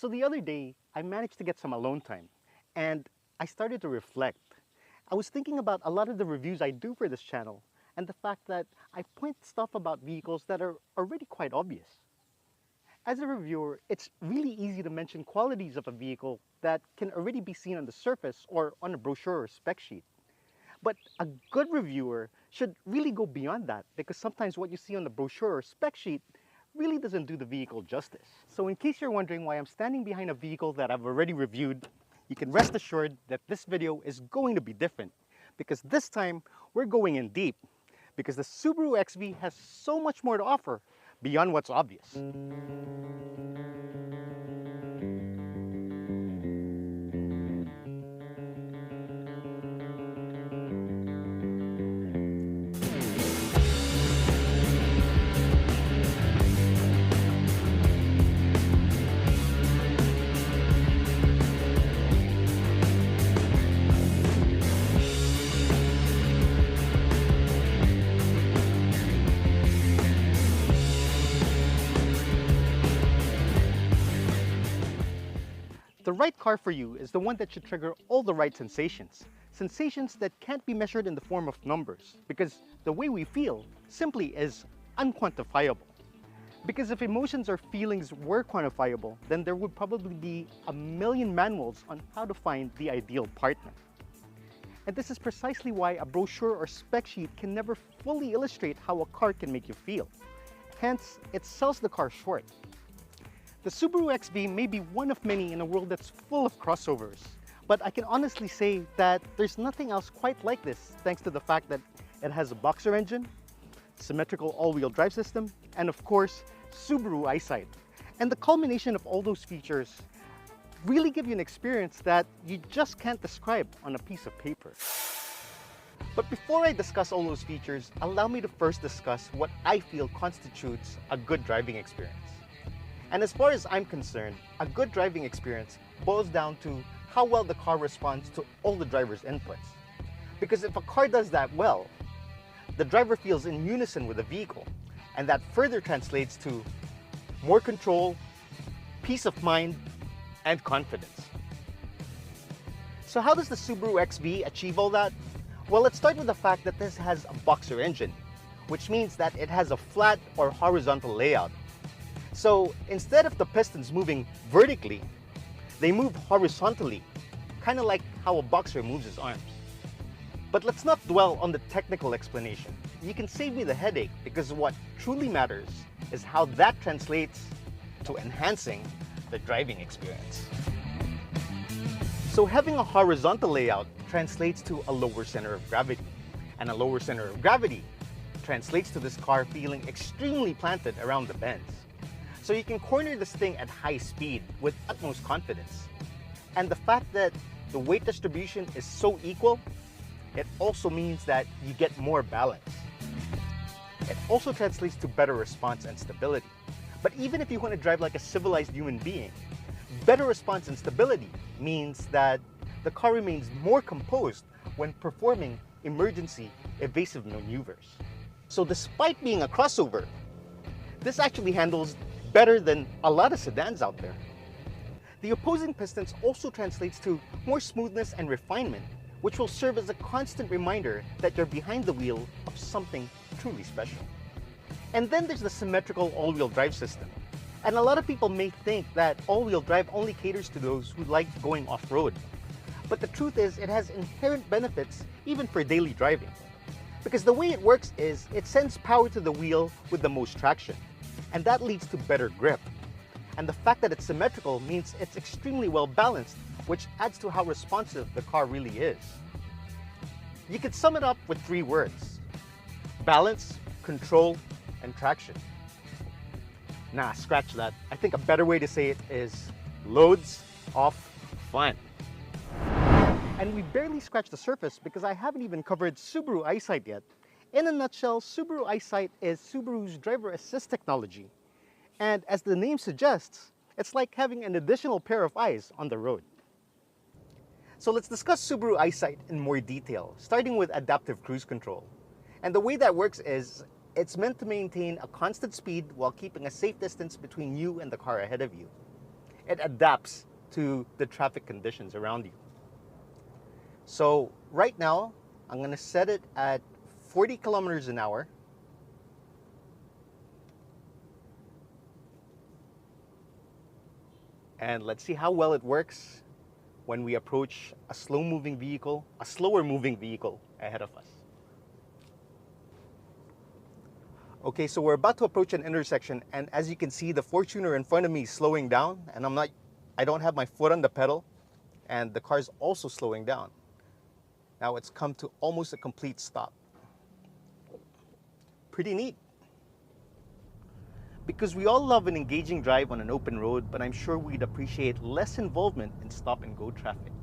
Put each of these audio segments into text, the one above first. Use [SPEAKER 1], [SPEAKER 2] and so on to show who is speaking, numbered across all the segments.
[SPEAKER 1] So the other day, I managed to get some alone time and I started to reflect. I was thinking about a lot of the reviews I do for this channel and the fact that I point stuff about vehicles that are already quite obvious. As a reviewer, it's really easy to mention qualities of a vehicle that can already be seen on the surface or on a brochure or spec sheet. But a good reviewer should really go beyond that because sometimes what you see on the brochure or spec sheet really doesn't do the vehicle justice. So in case you're wondering why I'm standing behind a vehicle that I've already reviewed, you can rest assured that this video is going to be different because this time we're going in deep because the Subaru XV has so much more to offer beyond what's obvious. The right car for you is the one that should trigger all the right sensations. Sensations that can't be measured in the form of numbers because the way we feel simply is unquantifiable. Because if emotions or feelings were quantifiable, then there would probably be a million manuals on how to find the ideal partner. And this is precisely why a brochure or spec sheet can never fully illustrate how a car can make you feel. Hence, it sells the car short. The Subaru XV may be one of many in a world that's full of crossovers, but I can honestly say that there's nothing else quite like this thanks to the fact that it has a boxer engine, symmetrical all-wheel drive system, and of course, Subaru Eye-sight. And the culmination of all those features really give you an experience that you just can't describe on a piece of paper. But before I discuss all those features, allow me to first discuss what I feel constitutes a good driving experience. And as far as I'm concerned, a good driving experience boils down to how well the car responds to all the driver's inputs. Because if a car does that well, the driver feels in unison with the vehicle, and that further translates to more control, peace of mind, and confidence. So how does the Subaru XV achieve all that? Well, let's start with the fact that this has a boxer engine, which means that it has a flat or horizontal layout. So instead of the pistons moving vertically, they move horizontally, kind of like how a boxer moves his arms. But let's not dwell on the technical explanation. You can save me the headache because what truly matters is how that translates to enhancing the driving experience. So having a horizontal layout translates to a lower center of gravity, and a lower center of gravity translates to this car feeling extremely planted around the bends. So you can corner this thing at high speed with utmost confidence. And the fact that the weight distribution is so equal, it also means that you get more balance. It also translates to better response and stability. But even if you want to drive like a civilized human being, better response and stability means that the car remains more composed when performing emergency evasive maneuvers. So despite being a crossover, this actually handles better than a lot of sedans out there. The opposing pistons also translates to more smoothness and refinement, which will serve as a constant reminder that you're behind the wheel of something truly special. And then there's the symmetrical all-wheel drive system. And a lot of people may think that all-wheel drive only caters to those who like going off-road. But the truth is it has inherent benefits even for daily driving. Because the way it works is it sends power to the wheel with the most traction. And that leads to better grip. And the fact that it's symmetrical means it's extremely well balanced, which adds to how responsive the car really is. You could sum it up with 3 words: balance, control, and traction. Nah, scratch that. I think a better way to say it is loads of fun. And we barely scratched the surface because I haven't even covered Subaru Eye-sight yet. In a nutshell, Subaru Eye-sight is Subaru's driver assist technology. And as the name suggests, it's like having an additional pair of eyes on the road. So let's discuss Subaru Eye-sight in more detail, starting with adaptive cruise control. And the way that works is it's meant to maintain a constant speed while keeping a safe distance between you and the car ahead of you. It adapts to the traffic conditions around you. So right now, I'm going to set it at 40 kilometers an hour. And let's see how well it works when we approach a slower moving vehicle ahead of us. Okay, so we're about to approach an intersection, and as you can see, the Fortuner in front of me is slowing down, and I don't have my foot on the pedal, and the car's also slowing down. Now it's come to almost a complete stop. Pretty neat. Because we all love an engaging drive on an open road, but I'm sure we'd appreciate less involvement in stop-and-go traffic.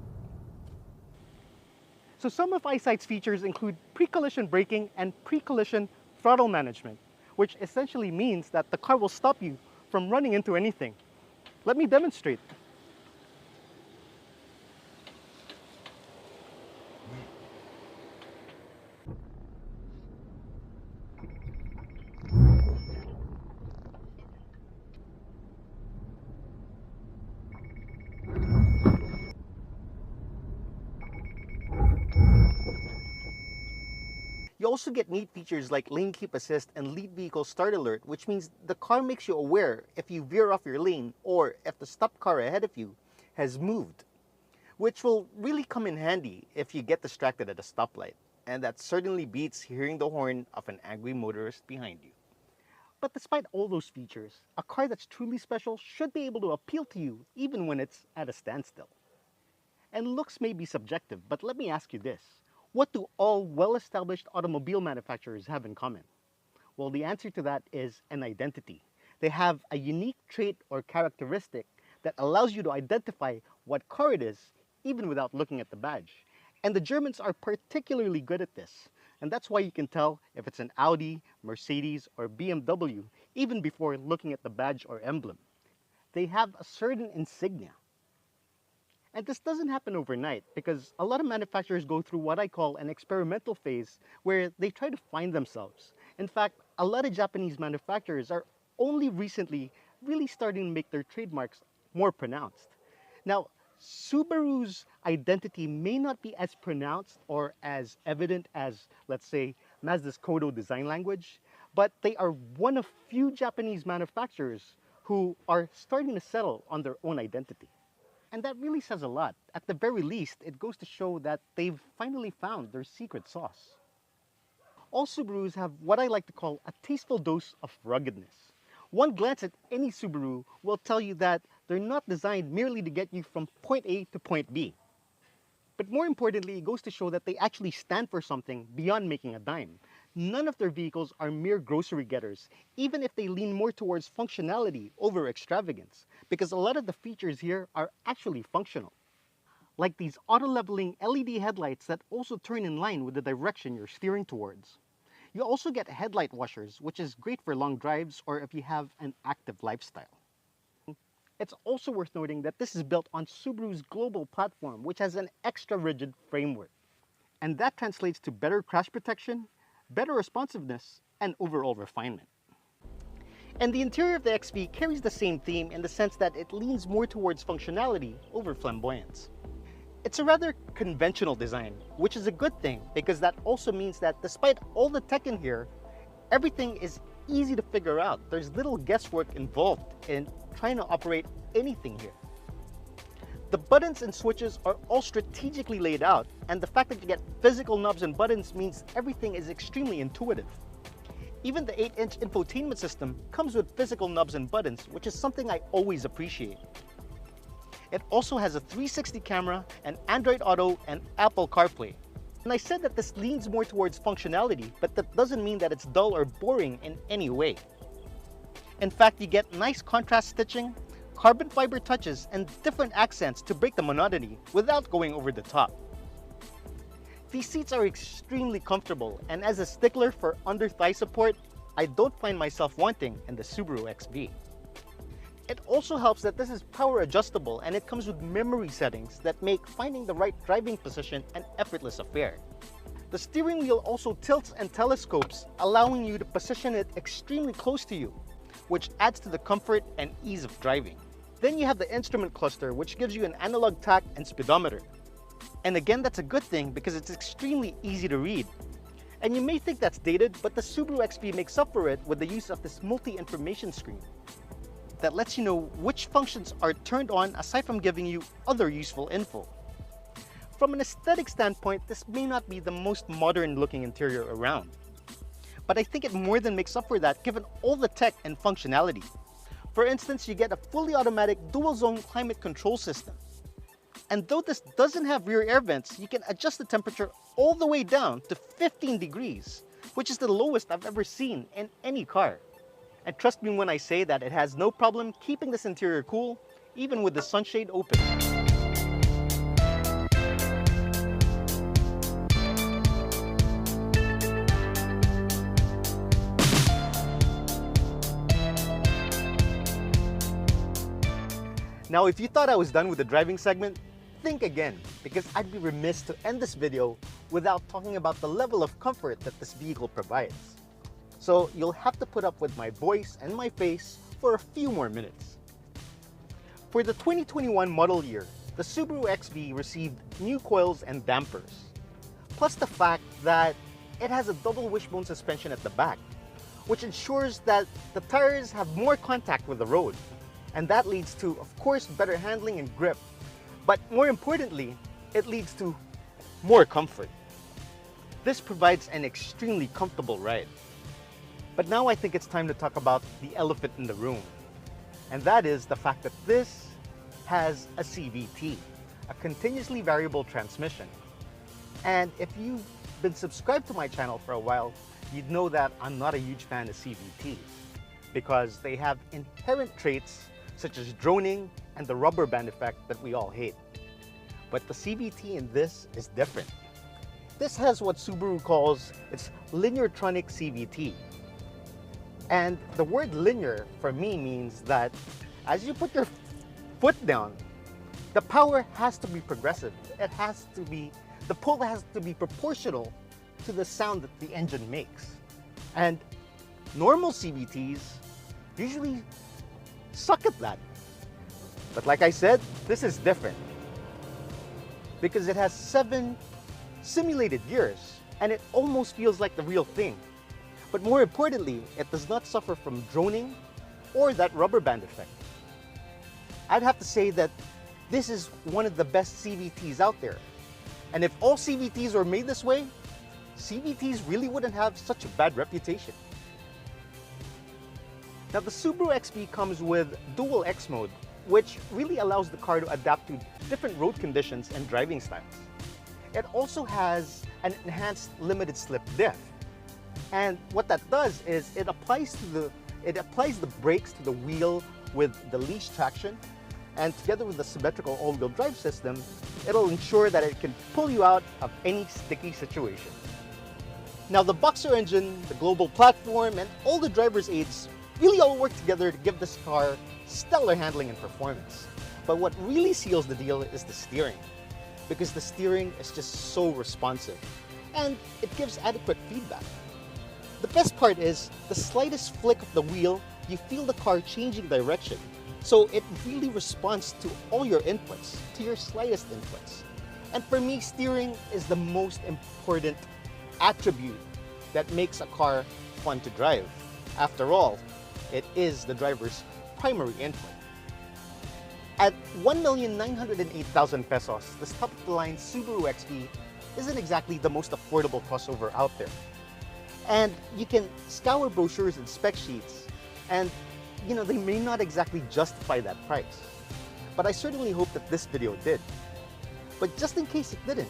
[SPEAKER 1] So some of Eyesight's features include pre-collision braking and pre-collision throttle management, which essentially means that the car will stop you from running into anything. Let me demonstrate. You also get neat features like lane keep assist and lead vehicle start alert, which means the car makes you aware if you veer off your lane or if the stopped car ahead of you has moved, which will really come in handy if you get distracted at a stoplight. And that certainly beats hearing the horn of an angry motorist behind you. But despite all those features, a car that's truly special should be able to appeal to you even when it's at a standstill. And looks may be subjective, but let me ask you this. What do all well-established automobile manufacturers have in common? Well, the answer to that is an identity. They have a unique trait or characteristic that allows you to identify what car it is, even without looking at the badge. And the Germans are particularly good at this. And that's why you can tell if it's an Audi, Mercedes, or BMW, even before looking at the badge or emblem. They have a certain insignia. And this doesn't happen overnight because a lot of manufacturers go through what I call an experimental phase where they try to find themselves. In fact, a lot of Japanese manufacturers are only recently really starting to make their trademarks more pronounced. Now, Subaru's identity may not be as pronounced or as evident as, let's say, Mazda's Kodo design language, but they are one of few Japanese manufacturers who are starting to settle on their own identity. And that really says a lot. At the very least, it goes to show that they've finally found their secret sauce. All Subarus have what I like to call a tasteful dose of ruggedness. One glance at any Subaru will tell you that they're not designed merely to get you from point A to point B. But more importantly, it goes to show that they actually stand for something beyond making a dime. None of their vehicles are mere grocery getters, even if they lean more towards functionality over extravagance, because a lot of the features here are actually functional. Like these auto-leveling LED headlights that also turn in line with the direction you're steering towards. You also get headlight washers, which is great for long drives or if you have an active lifestyle. It's also worth noting that this is built on Subaru's global platform, which has an extra rigid framework. And that translates to better crash protection, better responsiveness, and overall refinement. And the interior of the XV carries the same theme in the sense that it leans more towards functionality over flamboyance. It's a rather conventional design, which is a good thing because that also means that despite all the tech in here, everything is easy to figure out. There's little guesswork involved in trying to operate anything here. The buttons and switches are all strategically laid out, and the fact that you get physical knobs and buttons means everything is extremely intuitive. Even the 8-inch infotainment system comes with physical knobs and buttons, which is something I always appreciate. It also has a 360 camera, and Android Auto, and Apple CarPlay. And I said that this leans more towards functionality, but that doesn't mean that it's dull or boring in any way. In fact, you get nice contrast stitching, carbon fiber touches, and different accents to break the monotony without going over the top. These seats are extremely comfortable, and as a stickler for under-thigh support, I don't find myself wanting in the Subaru XV. It also helps that this is power adjustable and it comes with memory settings that make finding the right driving position an effortless affair. The steering wheel also tilts and telescopes, allowing you to position it extremely close to you, which adds to the comfort and ease of driving. Then you have the instrument cluster, which gives you an analog tach and speedometer. And again, that's a good thing because it's extremely easy to read. And you may think that's dated, but the Subaru XV makes up for it with the use of this multi-information screen that lets you know which functions are turned on aside from giving you other useful info. From an aesthetic standpoint, this may not be the most modern looking interior around, but I think it more than makes up for that given all the tech and functionality. For instance, you get a fully automatic dual zone climate control system. And though this doesn't have rear air vents, you can adjust the temperature all the way down to 15 degrees, which is the lowest I've ever seen in any car. And trust me when I say that it has no problem keeping this interior cool, even with the sunshade open. Now, if you thought I was done with the driving segment, think again, because I'd be remiss to end this video without talking about the level of comfort that this vehicle provides. So you'll have to put up with my voice and my face for a few more minutes. For the 2021 model year, the Subaru XV received new coils and dampers, plus the fact that it has a double wishbone suspension at the back, which ensures that the tires have more contact with the road. And that leads to, of course, better handling and grip. But more importantly, it leads to more comfort. This provides an extremely comfortable ride. But now I think it's time to talk about the elephant in the room. And that is the fact that this has a CVT, a continuously variable transmission. And if you've been subscribed to my channel for a while, you'd know that I'm not a huge fan of CVTs because they have inherent traits such as droning and the rubber band effect that we all hate. But the CVT in this is different. This has what Subaru calls its linear-tronic CVT. And the word linear for me means that as you put your foot down, the power has to be progressive. The pull has to be proportional to the sound that the engine makes. And normal CVTs usually suck at that. But like I said, this is different because it has 7 simulated gears and it almost feels like the real thing. But more importantly, it does not suffer from droning or that rubber band effect. I'd have to say that this is one of the best CVTs out there. And if all CVTs were made this way, CVTs really wouldn't have such a bad reputation. Now, the Subaru XV comes with Dual X mode, which really allows the car to adapt to different road conditions and driving styles. It also has an enhanced limited slip diff. And what that does is it applies the brakes to the wheel with the leash traction, and together with the symmetrical all-wheel drive system, it'll ensure that it can pull you out of any sticky situation. Now, the Boxer engine, the global platform, and all the driver's aids really all work together to give this car stellar handling and performance. But what really seals the deal is the steering, because the steering is just so responsive and it gives adequate feedback. The best part is the slightest flick of the wheel, you feel the car changing direction. So it really responds to all your inputs, to your slightest inputs. And for me, steering is the most important attribute that makes a car fun to drive. After all, it is the driver's primary input. At 1,908,000 pesos, this top-of-the-line Subaru XV isn't exactly the most affordable crossover out there. And you can scour brochures and spec sheets, and they may not exactly justify that price. But I certainly hope that this video did. But just in case it didn't,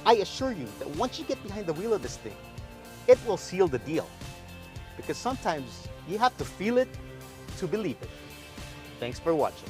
[SPEAKER 1] I assure you that once you get behind the wheel of this thing, it will seal the deal. Because sometimes you have to feel it to believe it. Thanks for watching.